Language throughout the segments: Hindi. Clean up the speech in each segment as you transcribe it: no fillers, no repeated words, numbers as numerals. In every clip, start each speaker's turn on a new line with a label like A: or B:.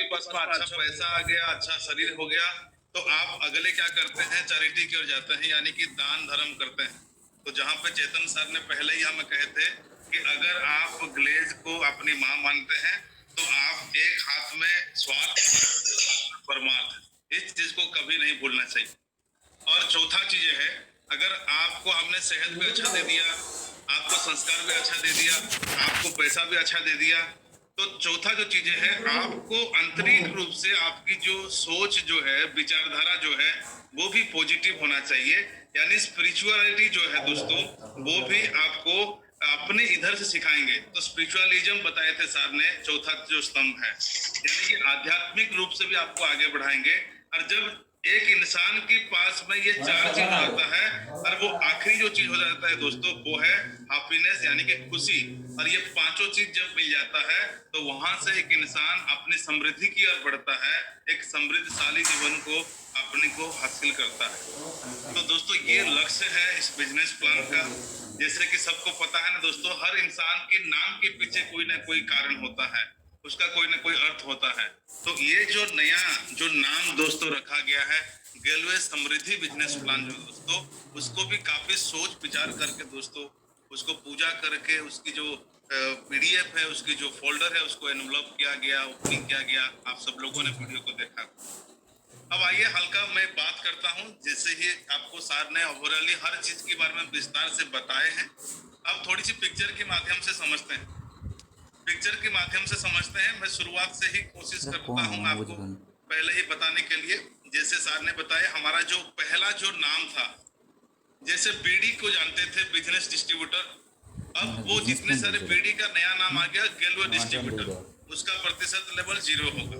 A: पास में अच्छा पैसा आ गया, अच्छा शरीर हो गया, तो आप अगले क्या करते हैं, चैरिटी की ओर जाते हैं, यानी कि दान धर्म करते हैं। तो जहाँ पे चेतन सर ने पहले ही हमें कहे थे कि अगर आप ग्लेज को अपनी माँ मानते हैं तो आप एक हाथ में स्वार्थ, परमार्थ, इस चीज को कभी नहीं भूलना चाहिए। और चौथा चीज है, अगर आपको हमने सेहत भी अच्छा दे दिया, आपको संस्कार भी अच्छा दे दिया, आपको पैसा भी अच्छा दे दिया, तो चौथा जो चीजें है, आपको आंतरिक रूप से आपकी जो सोच जो है, विचारधारा जो है, वो भी पॉजिटिव होना चाहिए। यानी स्पिरिचुअलिटी जो है दोस्तों, वो भी आपको अपने इधर से सिखाएंगे। तो स्पिरिचुअलिज्म बताए थे सर ने, चौथा जो स्तंभ है, यानी कि आध्यात्मिक रूप से भी आपको आगे बढ़ाएंगे। और जब एक इंसान के पास में ये चार चीज आता है, और वो आखिरी जो चीज हो जाता है दोस्तों, वो है हैप्पीनेस, यानी कि खुशी। और ये पांचों चीज जब मिल जाता है, तो वहां से एक इंसान अपनी समृद्धि की ओर बढ़ता है, एक समृद्धशाली जीवन को अपने को हासिल करता है। तो दोस्तों ये लक्ष्य है इस बिजनेस प्लान का। जैसे कि सबको पता है ना दोस्तों, हर इंसान के नाम के पीछे कोई ना कोई कारण होता है, उसका कोई ना कोई अर्थ होता है। तो ये जो नया जो नाम दोस्तों रखा गया है, गेलवे समृद्धि बिजनेस प्लान, जो दोस्तों उसको भी काफी सोच विचार करके दोस्तों, उसको पूजा करके, उसकी जो पीडीएफ है, उसकी जो फोल्डर है, उसको एनवलप किया गया, ओपनिंग किया गया। आप सब लोगों ने वीडियो को देखा। अब आइए हल्का मैं बात करता हूं। जैसे ही आपको सर ने ओवरऑली हर चीज के बारे में विस्तार से बताए हैं, अब थोड़ी सी पिक्चर के माध्यम से समझते हैं। पिक्चर के माध्यम से समझते हैं। मैं शुरुआत से ही कोशिश करता हूं आपको पहले ही बताने के लिए। जैसे सर ने बताया, हमारा जो पहला जो नाम था, जैसे बीडी को जानते थे बिजनेस डिस्ट्रीब्यूटर, अब वो जितने सारे बीडी का नया नाम आ गया गेलवे डिस्ट्रीब्यूटर, उसका प्रतिशत लेवल 0 होगा।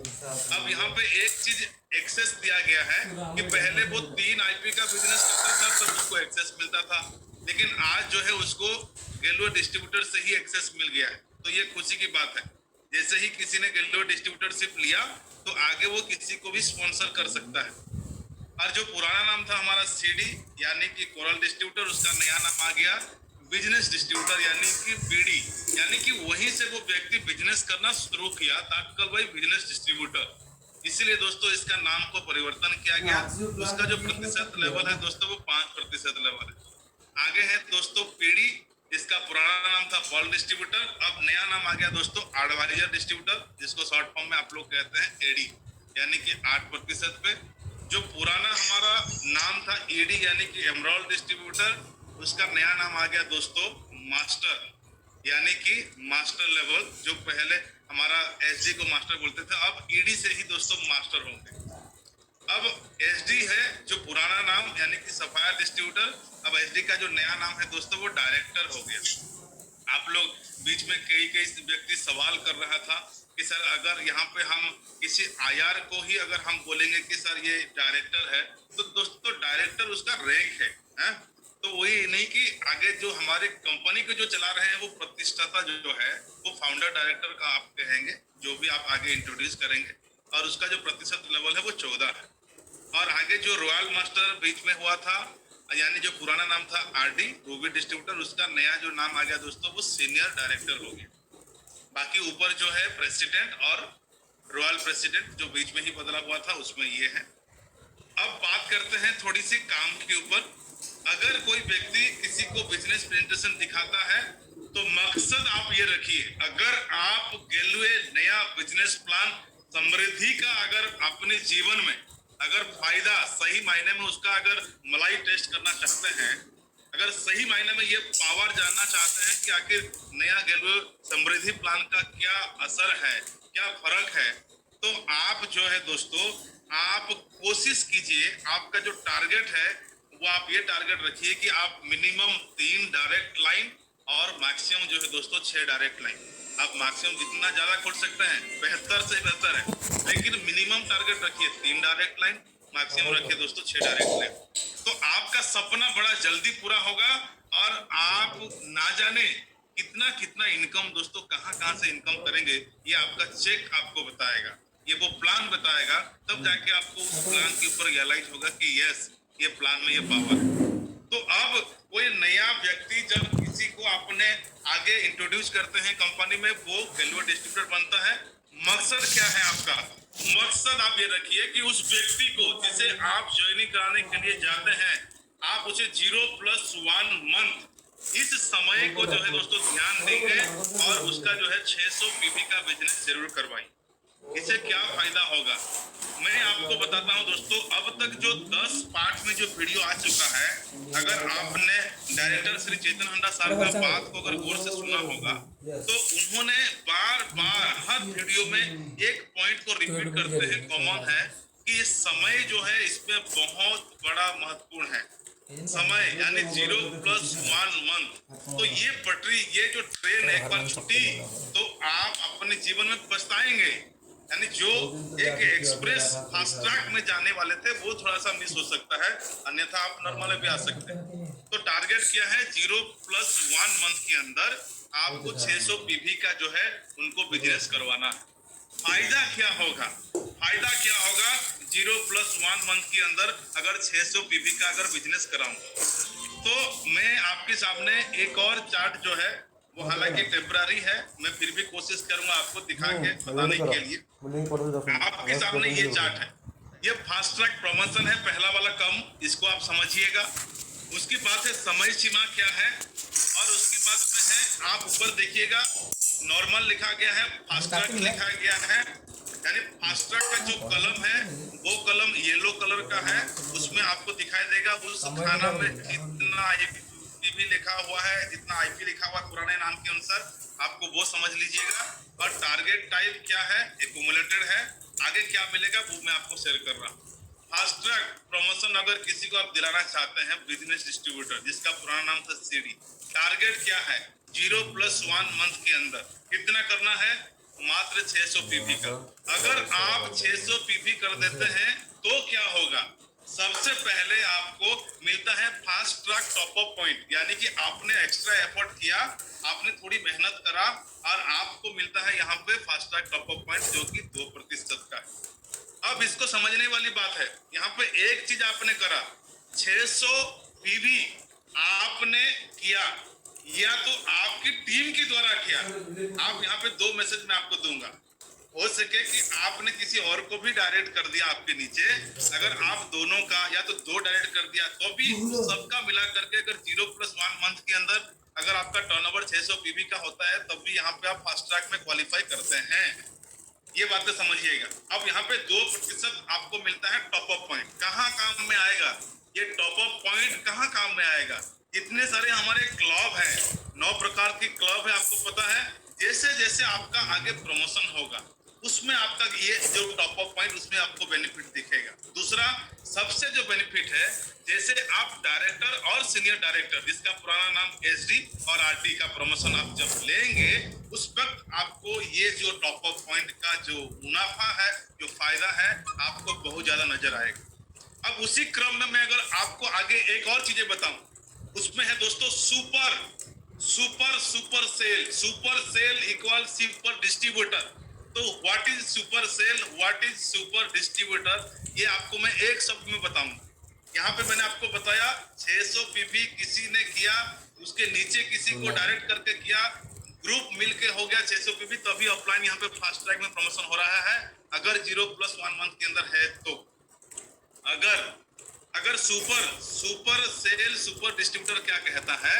A: अब यहाँ पे एक चीज एक्सेस दिया गया है कि पहले वो 3 आईपी का बिजनेस करता था तब उसको एक्सेस मिलता था, लेकिन आज जो है उसको गेलवे डिस्ट्रीब्यूटर से ही एक्सेस मिल गया है। तो ये खुशी की बात है। जैसे ही किसी ने गेलवे डिस्ट्रीब्यूटरशिप लिया, तो आगे वो किसी को भी स्पॉन्सर कर सकता है। और जो पुराना नाम था हमारा सीडी, यानी कि कोरल डिस्ट्रीब्यूटर, उसका नया नाम आ गया बिजनेस डिस्ट्रीब्यूटर, यानी कि बीडी। यानी कि वहीं से वो व्यक्ति बिजनेस करना शुरू किया, तात्काल भाई बिजनेस डिस्ट्रीब्यूटर। इसीलिए दोस्तों इसका नाम को परिवर्तन किया गया। उसका जो प्रतिशत लेवल है दोस्तों, वो 5% लेवल है। आगे है दोस्तों पीडी, इसका पुराना नाम था पॉल डिस्ट्रीब्यूटर, अब नया नाम आ गया दोस्तों एडवाइजर डिस्ट्रीब्यूटर, जिसको शॉर्ट फॉर्म में आप लोग कहते हैं एडी, यानी कि 8% पे। जो पुराना हमारा नाम था ईडी, यानी कि एमरॉल्ड डिस्ट्रीब्यूटर, उसका नया नाम आ गया दोस्तों मास्टर, यानी कि मास्टर लेवल। जो पहले हमारा एसडी को मास्टर बोलते थे, अब ईडी से ही दोस्तों मास्टर होंगे। अब एसडी है जो पुराना नाम, यानी कि सफायर डिस्ट्रीब्यूटर, अब एसडी का जो नया नाम है दोस्तों, वो डायरेक्टर हो गया। आप लोग बीच में कई व्यक्ति सवाल कर रहा था कि सर अगर यहाँ पे हम किसी आईआर को ही अगर हम बोलेंगे कि सर ये डायरेक्टर है, तो दोस्तों डायरेक्टर उसका रैंक है? तो वही नहीं कि आगे जो हमारे कंपनी को जो चला रहे हैं, वो प्रतिष्ठाता जो है, वो फाउंडर डायरेक्टर का आप कहेंगे, जो भी आप आगे इंट्रोड्यूस करेंगे। और उसका जो प्रतिशत लेवल है वो 14 है। और आगे जो रॉयल मास्टर बीच में हुआ था, यानी जो पुराना नाम था आरडी रूबी डिस्ट्रीब्यूटर, उसका नया जो नाम आ गया दोस्तों, वो सीनियर डायरेक्टर हो गया। बाकी ऊपर जो है प्रेसिडेंट और रॉयल प्रेसिडेंट, जो बीच में ही बदला हुआ था, उसमें ये है। अब बात करते हैं थोड़ी सी काम के ऊपर। अगर कोई व्यक्ति किसी को बिजनेस प्रेजेंटेशन दिखाता है, तो मकसद आप ये रखिए, अगर आप गेलवे नया बिजनेस प्लान समृद्धि का अगर अपने जीवन में अगर फायदा सही मायने में उसका अगर मलाई टेस्ट करना चाहते हैं, अगर सही मायने में ये पावर जानना चाहते हैं कि आखिर नया गेलवे समृद्धि प्लान का क्या असर है, क्या फर्क है, तो आप जो है दोस्तों, आप कोशिश कीजिए, आपका जो टारगेट है वो आप ये टारगेट रखिए कि आप मिनिमम 3 डायरेक्ट लाइन और मैक्सिमम जो है दोस्तों 6 डायरेक्ट लाइन। आप मैक्सिमम जितना ज्यादा खोल सकते हैं बेहतर से बेहतर है, लेकिन मिनिमम टारगेट रखिए 3 डायरेक्ट लाइन, मैक्सिमम रखिए दोस्तों 6 डायरेक्ट लाइन। तो आपका सपना बड़ा जल्दी पूरा होगा, और आप ना जाने कितना कितना इनकम दोस्तों, कहाँ से इनकम करेंगे, ये आपका चेक आपको बताएगा, ये वो प्लान बताएगा। तब जाके आपको उस प्लान के ऊपर रियलाइज होगा कि यस, ये प्लान में ये पावर है। तो अब कोई नया व्यक्ति जब किसी को अपने आगे इंट्रोड्यूस करते हैं कंपनी में, वो गेलवे डिस्ट्रीब्यूटर बनता है। मकसद क्या है आपका? मकसद आप ये रखिए कि उस व्यक्ति को जिसे आप ज्वाइनिंग कराने के लिए जाते हैं, आप उसे 0+1 मंथ इस समय को जो है दोस्तों ध्यान देंगे और उसका जो है 600 पीवी का बिजनेस जरूर करवाएं। इससे क्या फायदा होगा मैं आपको बताता हूं दोस्तों। अब तक जो 10 पार्ट में जो वीडियो आ चुका है, अगर आपने डायरेक्टर श्री चेतन हंडा साहब का बात को अगर गौर से सुना होगा तो उन्होंने बार बार हर वीडियो में एक पॉइंट को रिपीट करते हैं, कॉमन है कि समय जो है इसमें बहुत बड़ा महत्वपूर्ण है। समय यानी 0+1 मंथ। तो ये पटरी, ये जो ट्रेन एक बार छूटी तो आप अपने जीवन में पछताएंगे। यानी जो एक एक्सप्रेस फास्ट ट्रैक में जाने वाले थे वो थोड़ा सा मिस हो सकता है, अन्यथा आप नॉर्मल भी आ सकते हैं। तो टारगेट क्या है, 0+1 मंथ के अंदर आपको 600 पीवी का जो है उनको बिजनेस करवाना है। फायदा क्या होगा, फायदा क्या होगा 0+1 मंथ के अंदर अगर 600 पीवी का अगर बिजनेस कराऊं तो मैं आपके सामने एक और चार्ट जो है वो हालांकि टेम्पररी है, मैं फिर भी कोशिश करूंगा आपको दिखा के बताने के लिए। आपके सामने ये चार्ट है, ये फास्ट ट्रैक प्रमोशन है, पहला वाला कम, इसको आप समझिएगा। उसके बाद है समय सीमा क्या है और उसके बाद में है आप ऊपर देखिएगा नॉर्मल लिखा गया है, फास्ट ट्रैक लिखा गया है। यानी फास्ट ट्रैक का जो कलम है वो कलम येलो कलर का है, उसमें आपको दिखाई देगा उस खाना में कितना आईपी लिखा हुआ है, जितना आईपी लिखा हुआ पुराने नाम के अनुसार आपको वो समझ लीजिएगा। और टारगेट टाइप क्या है, एक्यूमुलेटेड है। आगे क्या मिलेगा वो मैं आपको शेयर कर रहा हूँ। फास्ट ट्रैक प्रमोशन अगर किसी को आप दिलाना चाहते हैं, बिजनेस डिस्ट्रीब्यूटर जिसका पुराना नाम था सीडी, टारगेट क्या है 0+1 मंथ के अंदर कितना करना है, मात्र 600 पीवी का। अगर आप 600 पीवी कर देते हैं तो क्या होगा, सबसे पहले आपको मिलता है fast track top up point, यानी कि आपने एक्स्ट्रा एफर्ट किया, आपने थोड़ी मेहनत करा और आपको मिलता है यहाँ पे fast track top up point जो कि 2% का है। अब इसको समझने वाली बात है, यहाँ पे एक चीज आपने करा, 600 पीवी आपने किया या तो आपकी टीम के द्वारा किया। आप यहाँ पे 2 मैसेज मैं आपको दूंगा, हो सके कि आपने किसी और को भी डायरेक्ट कर दिया आपके नीचे, अगर आप दोनों का या तो 2 डायरेक्ट कर दिया तो भी सबका मिला करके अगर 0+1 मंथ के अंदर अगर आपका टर्नओवर 600 पीवी का होता है तब भी यहाँ पे आप फास्ट ट्रैक में क्वालिफाई करते हैं। ये बातें समझिएगा। अब यहाँ पे 2% आपको मिलता है टॉप अप पॉइंट। कहाँ काम में आएगा ये टॉप अप पॉइंट, कहाँ काम में आएगा, इतने सारे हमारे क्लब है, 9 प्रकार के क्लब है, आपको पता है। जैसे जैसे आपका आगे प्रमोशन होगा उसमें आपका ये जो टॉप अप पॉइंट उसमें आपको बेनिफिट दिखेगा। दूसरा सबसे जो बेनिफिट है, जैसे आप डायरेक्टर और सीनियर डायरेक्टर जिसका पुराना नाम एसडी और आरडी का प्रमोशन आप जब लेंगे उस वक्त आपको ये जो टॉप अप पॉइंट का जो मुनाफा है, जो फायदा है, आपको बहुत ज्यादा नजर आएगा। अब उसी क्रम में मैं अगर आपको आगे एक और चीजें बताऊं, उसमें है दोस्तों super sale equal super distributor. तो what is super sale, what is super distributor, ये आपको मैं एक शब्द में बताऊंगा। यहाँ पे मैंने आपको बताया 600 पीवी किसी ने किया, उसके नीचे किसी को डायरेक्ट करके किया, ग्रुप मिलके हो गया 600 पीवी, तभी ऑफलाइन यहाँ पे फास्ट ट्रैक में प्रमोशन हो रहा है। अगर 0+1 मंथ के अंदर है तो अगर सुपर सेल सुपर डिस्ट्रीब्यूटर क्या कहता है,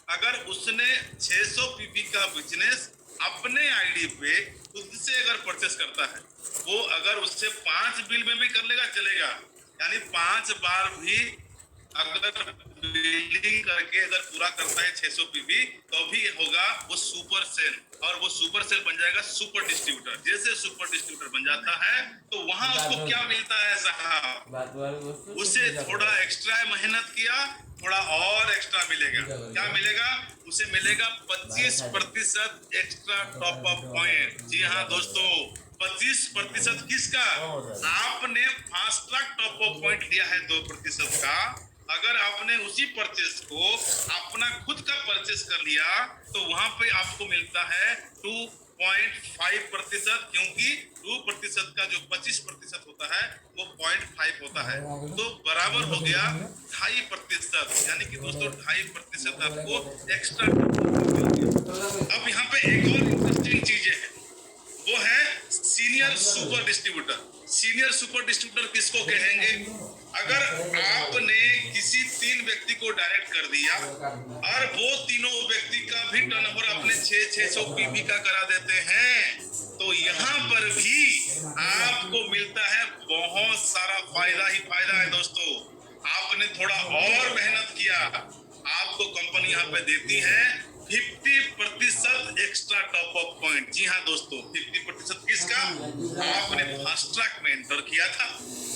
A: अगर उसने 600 पीवी का बिजनेस अपने आईडी पे खुद से अगर परचेस करता है, वो अगर उससे 5 बिल में भी कर लेगा चलेगा, यानी 5 बार भी अगर बिलिंग करके अगर पूरा करता है 600 पीवी तो भी होगा वो सुपर सेल, और वो सुपर सेल बन जाएगा सुपर डिस्ट्रीब्यूटर। जैसे सुपर डिस्ट्रीब्यूटर बन जाता है तो वहां उसको क्या मिलता है साहब, उसे थोड़ा एक्स्ट्रा मेहनत किया, थोड़ा और एक्स्ट्रा मिलेगा। क्या मिलेगा, उसे मिलेगा 25% एक्स्ट्रा टॉप अप पॉइंट। जी हाँ दोस्तों, 25% किसका, आपने fast track top up point लिया है 2% का, अगर आपने उसी परचेस को अपना खुद का परचेस कर लिया तो वहां पे आपको मिलता है 2.5%, क्योंकि 2% का जो 25% होता है वो 0.5 होता है, तो बराबर हो गया 2.5%, यानी कि दोस्तों 2.5% आपको एक्स्ट्रा। अब यहाँ पे एक और इंटरेस्टिंग चीजें है, वो है senior super distributor. Senior super distributor किसको कहेंगे? अगर आपने किसी 3 व्यक्ति को डायरेक्ट कर दिया और वो तीनों व्यक्ति का भी टर्नओवर अपने 600 पीवी का करा देते हैं, तो यहाँ पर भी आपको मिलता है बहुत सारा फायदा ही फायदा है दोस्तों। आपने थोड़ा और मेहनत किया, आपको कंपनी यहाँ पे देती है 50% एक्स्ट्रा टॉप अप पॉइंट। जी हाँ दोस्तों, 50% किसका? आपने फास्ट ट्रैक में एंटर किया था,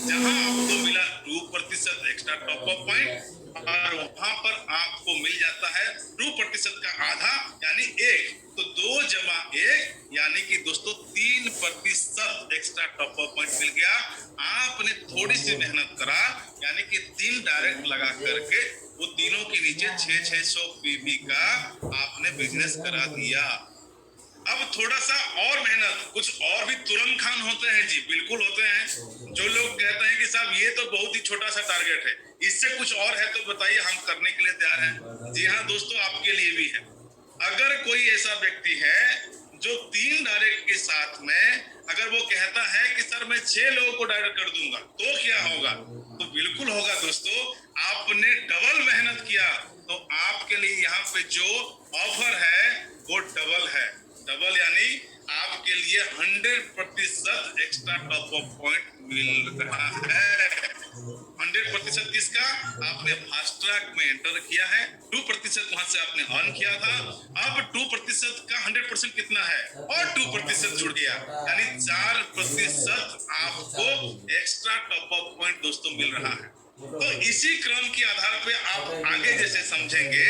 A: जहां आपको मिला 2% एक्स्ट्रा टॉप अप पॉइंट, और वहां पर आपको मिल जाता है 2% का आधा यानी 1, तो 2 जमा 1 यानी कि दोस्तों 3% एक्स्ट्रा टॉप अप पॉइंट मिल गया। आपने थोड़ी सी मेहनत करा, यानी कि 3 डायरेक्ट लगा करके वो तीनों के नीचे 600 पीवी का आपने बिजनेस करा दिया। अब थोड़ा सा और मेहनत, कुछ और भी तुरंत खान होते हैं जी, बिल्कुल होते हैं। जो लोग कहते हैं कि साहब ये तो बहुत ही छोटा सा टारगेट है, इससे कुछ और है तो बताइए, हम करने के लिए तैयार हैं। जी हाँ दोस्तों, आपके लिए भी है। अगर कोई ऐसा व्यक्ति है जो 3 डायरेक्ट के साथ में अगर वो कहता है कि सर मैं 6 लोगों को डायरेक्ट कर दूंगा, तो क्या होगा? तो बिल्कुल होगा दोस्तों, आपने डबल मेहनत किया, तो आपके लिए यहाँ पे जो ऑफर है वो डबल है। डबल यानी आपके लिए 100% एक्स्ट्रा टॉप अप पॉइंट मिल रहा है। 100% किसका? आपने फास्ट ट्रैक में एंटर किया है, 2% वहां से आपने अर्न किया था। अब 2% का 100% कितना है? और 2% जुड़ गया, यानी 4% आपको एक्स्ट्रा टॉप अप पॉइंट दोस्तों मिल रहा है। तो इसी क्रम के आधार पे आप आगे जैसे समझेंगे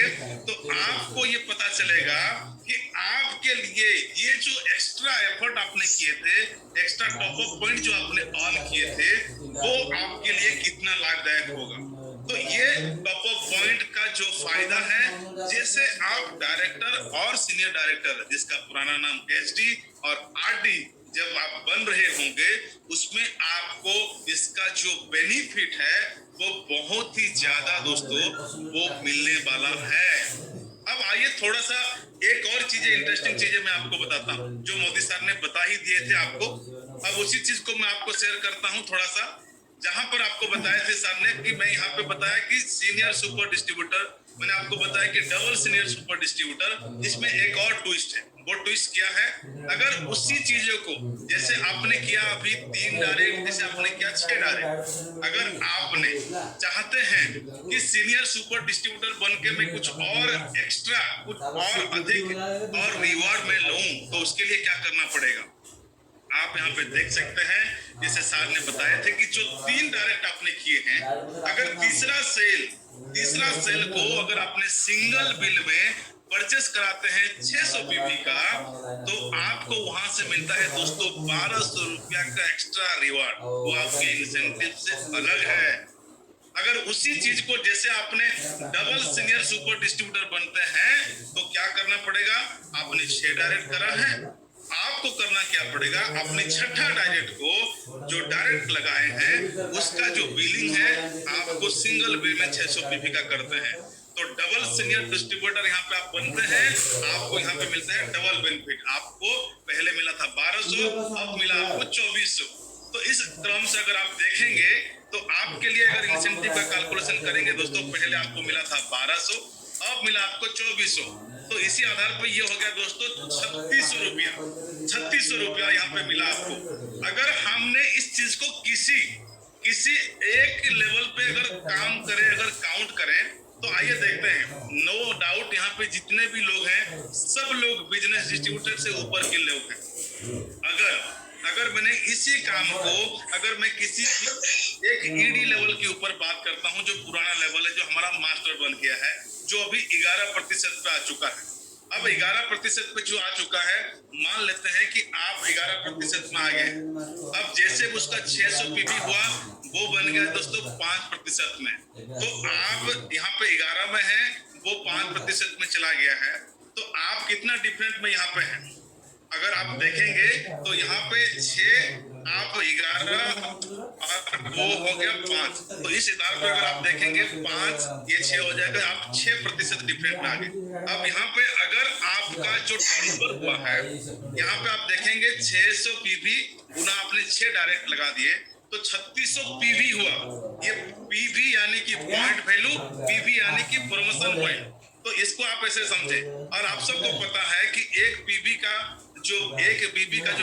A: तो आपको ये पता चलेगा कि आपके लिए ये जो एक्स्ट्रा एफर्ट आपने किए थे, एक्स्ट्रा टॉप अप पॉइंट जो आपने अर्न किए थे, वो आपके लिए कितना लाभदायक होगा। तो ये टॉप अप पॉइंट का जो फायदा है, जैसे आप डायरेक्टर और सीनियर डायरेक्टर, जिसका पुराना नाम एचडी और आरडी जब आप बन रहे होंगे, उसमें आपको इसका जो बेनिफिट है वो बहुत ही ज्यादा दोस्तों वो मिलने वाला है। अब आइए थोड़ा सा एक और चीजें, इंटरेस्टिंग चीजें मैं आपको बताता हूँ, जो मोदी सर ने बता ही दिए थे आपको। अब उसी चीज को मैं आपको शेयर करता हूँ थोड़ा सा, जहां पर आपको बताया थे सर ने कि मैं यहाँ पे बताया कि सीनियर सुपर डिस्ट्रीब्यूटर, मैंने आपको बताया कि डबल सीनियर सुपर डिस्ट्रीब्यूटर, इसमें एक और ट्विस्ट है। वो ट्विस्ट क्या है? अगर उसी चीजों को जैसे आपने किया अभी 3 डायरेक्ट, जैसे आपने किया 6 डायरेक्ट, अगर आपने चाहते हैं कि सीनियर सुपर डिस्ट्रीब्यूटर बन के मैं कुछ और एक्स्ट्रा, कुछ और अधिक और रिवॉर्ड में लूं, तो उसके लिए क्या करना पड़ेगा? आप यहाँ पे देख सकते हैं, जैसे सर ने बताए थे कि जो 3 डायरेक्ट आपने किए हैं, अगर तीसरा सेल को अगर आपने सिंगल बिल में परचेस कराते हैं 600 पीवी का, तो आपको वहां से मिलता है दोस्तों 1200 रुपया का एक्स्ट्रा रिवार्ड। वो आपके इंसेंटिव से अलग है। अगर उसी चीज को जैसे आपने डबल सीनियर सुपर डिस्ट्रीब्यूटर बनते हैं, तो क्या करना पड़ेगा? आपने 6 डायरेक्ट करा है, आपको करना क्या पड़ेगा? अपने 6ठा डायरेक्ट को जो डायरेक्ट लगाए हैं, उसका जो बिलिंग है आपको सिंगल बिल में 600 पीवी का करते हैं। तो डबल सीनियर डिस्ट्रीब्यूटर यहाँ पे आप बनते हैं, आपको यहाँ पे मिलता है डबल बेनिफिट। आपको पहले मिला था 1200, अब मिला आपको 2400। तो इस क्रम से अगर आप देखेंगे तो आपके लिए अगर इंसेंटिव का कैलकुलेशन करेंगे दोस्तों, पहले आपको मिला था 1200, अब मिला आपको 2400। तो इसी आधार पर ये हो गया दोस्तों 3600 रुपया। 3600 रुपया यहाँ पे मिला आपको। अगर हमने इस चीज को किसी एक लेवल पे अगर काम करें, अगर काउंट करें, तो आइए देखते हैं। नो डाउट यहाँ पे जितने भी लोग हैं, सब लोग बिजनेस डिस्ट्रीब्यूटर से ऊपर के लोग हैं। अगर मैंने इसी काम को अगर मैं किसी एक ईडी लेवल के ऊपर बात करता हूं, जो पुराना लेवल है, जो हमारा मास्टर बन गया है, जो अभी 11% पे आ चुका है। अब 11% पे जो आ चुका है, मान लेते हैं कि आप 11% में आ गए। अब जैसे उसका 600 पीवी हुआ, वो बन गया दोस्तों 5% में। तो आप यहाँ पे 11 में है, वो 5% में चला गया है। तो आप कितना डिफरेंट में यहाँ पे है? अगर आप देखेंगे तो यहाँ पे 6, आप 11 और वो हो गया 5। तो इस आधार पर अगर आप देखेंगे 5 ये 6 हो जाएगा, आप 6% डिफरेंट में आ गए। अब यहाँ पे अगर आपका जो टर्नओवर हुआ है, यहाँ पे आप देखेंगे 600 पीवी गुना आपने 6 डायरेक्ट लगा दिए तो 3600 पीवी हुआ। ये पीवी यानी कि पॉइंट वैल्यू, पीवी यानी कि प्रमोशन पॉइंट। तो इसको आप ऐसे समझे। और आप सबको पता है कि एक पीवी का जो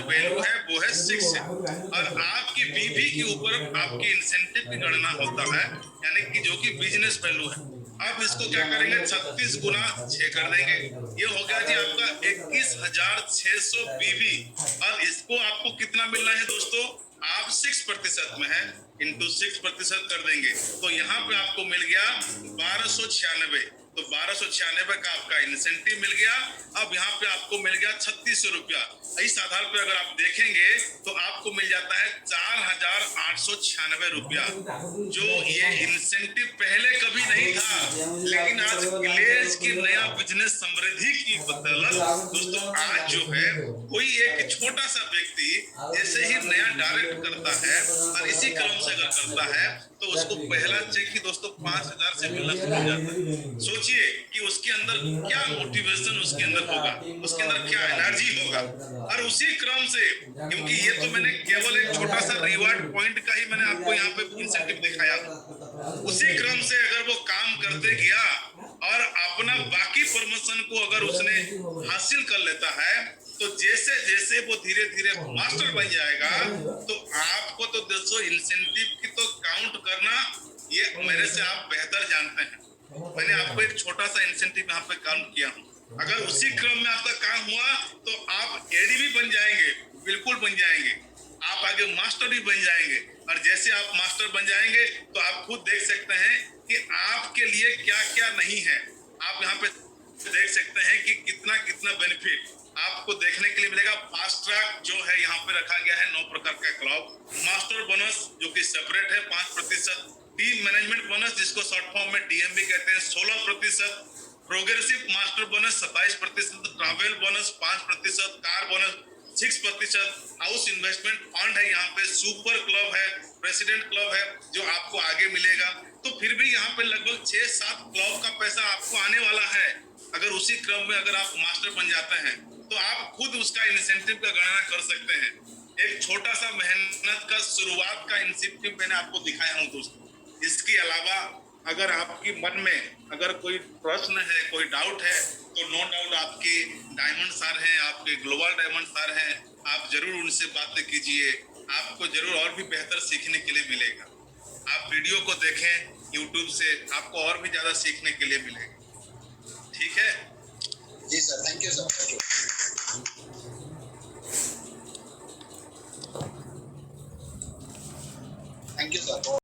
A: वैल्यू है वो है 6 है, और आपकी पीवी के ऊपर आपकी इंसेंटिव की गणना होता है, यानी कि जो कि बिजनेस वैल्यू है। अब इसको क्या करेंगे, 36 गुना 6 कर देंगे, ये हो गया जी आपका 21,600 पीवी। और इसको आपको कितना मिल रहा है दोस्तों, आप 6% में है, इंटू 6% कर देंगे तो यहाँ पे आपको मिल गया 1296। तो 1296 का आपका इंसेंटिव मिल गया। अब यहाँ पे आपको मिल गया 3600 रुपया। इस आधार पे अगर आप देखेंगे तो आपको मिल जाता है 4,896 रुपया, जो ये इंसेंटिव पहले कभी नहीं था। लेकिन आज विलेज की नया बिजनेस समृद्धि की बदौलत दोस्तों आज जो है कोई एक छोटा सा व्यक्ति जैसे ही नया डायरेक्ट करता है और इसी क्रम से अगर करता है तो उसको पहला चेक ही दोस्तों 5,000 से मिलना शुरू हो जाता है। सोचिए कि उसके अंदर क्या मोटिवेशन उसके अंदर होगा, उसके अंदर क्या एनर्जी होगा। और उसी क्रम से, क्योंकि ये तो मैंने केवल एक छोटा सा रिवार्ड पॉइंट का ही मैंने आपको यहाँ पे इंसेंटिव दिखाया, उसी क्रम से अगर वो काम करते गया और अपना बाकी प्रमोशन को अगर उसने हासिल कर लेता है तो जैसे जैसे वो धीरे धीरे मास्टर बन जाएगा तो आपको तो दोस्तों इंसेंटिव की तो काउंट करना ये मेरे से आप बेहतर जानते हैं। मैंने आपको एक छोटा सा इंसेंटिव यहाँ पे काउंट किया हूँ। अगर उसी क्रम में आपका काम हुआ तो आप एडीबी बन जाएंगे, बिल्कुल बन जाएंगे, आप आगे मास्टर भी बन जाएंगे। और जैसे आप मास्टर बन जाएंगे तो आप खुद देख सकते हैं कि आपके लिए क्या क्या नहीं है। आप यहाँ पे देख सकते हैं कि कितना कितना बेनिफिट आपको देखने के लिए मिलेगा। फास्ट ट्रैक जो है यहाँ पे रखा गया है 9 प्रकार का क्लब, मास्टर बोनस जो कि सेपरेट है 5%, टीम मैनेजमेंट बोनस जिसको शॉर्ट फॉर्म में टीएमबी कहते हैं 16%, progressive master bonus 27%, travel bonus 5%, car bonus 6%, house investment fund है यहाँ पे, सुपर क्लब है, प्रेसिडेंट क्लब है जो आपको आगे मिलेगा। तो फिर भी यहाँ पे लगभग 6-7 क्लब का पैसा आपको आने वाला है। अगर उसी क्रम में अगर आप मास्टर बन जाते हैं तो आप खुद उसका इंसेंटिव का गणना कर सकते हैं। एक छोटा सा मेहनत का शुरुआत का इंसेंटिव मैंने आपको दिखाया हूँ दोस्तों। इसके अलावा अगर आपकी मन में अगर कोई प्रश्न है, कोई डाउट है तो नो डाउट आपके डायमंड सर हैं, आपके ग्लोबल डायमंड सर हैं, आप जरूर उनसे बातें कीजिए, आपको जरूर और भी बेहतर सीखने के लिए मिलेगा। आप वीडियो को देखें यूट्यूब से, आपको और भी ज्यादा सीखने के लिए मिलेगा। ठीक है
B: जी sir, thank you sir, thank you sir.